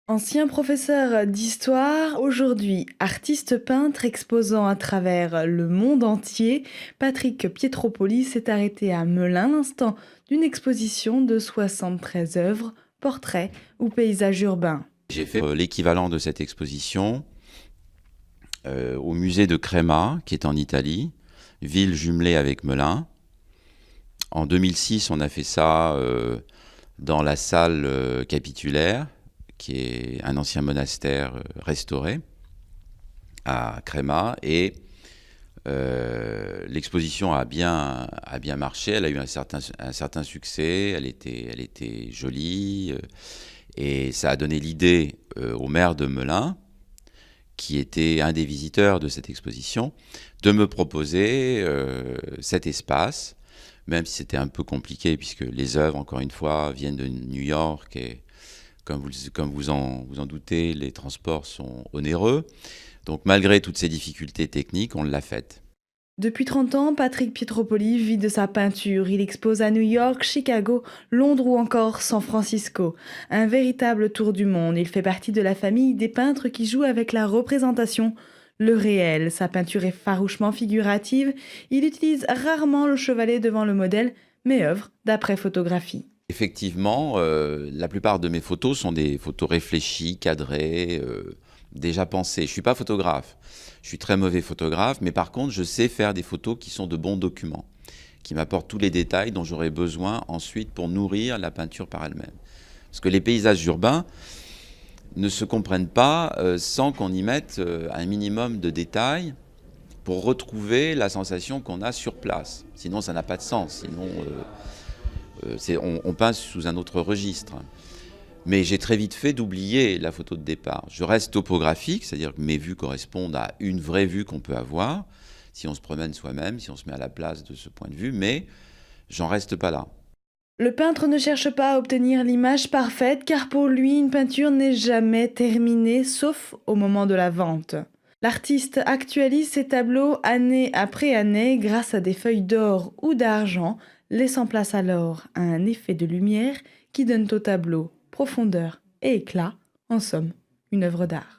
Ancien professeur d'histoire, aujourd'hui artiste peintre exposant à travers le monde entier, Patrick Pietropoli s'est arrêté à Melun l'instant d'une exposition de 73 œuvres, portraits ou paysages urbains. J'ai fait l'équivalent de cette exposition au musée de Crema, qui est en Italie, ville jumelée avec Melun. En 2006, on a fait ça dans la salle capitulaire, qui est un ancien monastère restauré à Crema. Et l'exposition a bien marché, elle a eu un certain succès, elle était jolie. Et ça a donné l'idée au maire de Melun, qui était un des visiteurs de cette exposition, de me proposer cet espace, même si c'était un peu compliqué, puisque les œuvres, encore une fois, viennent de New York, et comme vous en doutez, les transports sont onéreux. Donc malgré toutes ces difficultés techniques, on l'a faite. Depuis 30 ans, Patrick Pietropoli vit de sa peinture. Il expose à New York, Chicago, Londres ou encore San Francisco. Un véritable tour du monde. Il fait partie de la famille des peintres qui jouent avec la représentation, le réel. Sa peinture est farouchement figurative. Il utilise rarement le chevalet devant le modèle, mais œuvre d'après photographie. Effectivement, la plupart de mes photos sont des photos réfléchies, cadrées, déjà pensées. Je ne suis pas photographe, je suis très mauvais photographe, mais par contre, je sais faire des photos qui sont de bons documents, qui m'apportent tous les détails dont j'aurai besoin ensuite pour nourrir la peinture par elle-même. Parce que les paysages urbains ne se comprennent pas sans qu'on y mette un minimum de détails pour retrouver la sensation qu'on a sur place. Sinon, ça n'a pas de sens. Sinon, on peint sous un autre registre. Mais j'ai très vite fait d'oublier la photo de départ. Je reste topographique, c'est-à-dire que mes vues correspondent à une vraie vue qu'on peut avoir, si on se promène soi-même, si on se met à la place de ce point de vue, mais j'en reste pas là. Le peintre ne cherche pas à obtenir l'image parfaite car pour lui, une peinture n'est jamais terminée sauf au moment de la vente. L'artiste actualise ses tableaux année après année grâce à des feuilles d'or ou d'argent, laissant place alors à un effet de lumière qui donne au tableau profondeur et éclat, en somme, une œuvre d'art.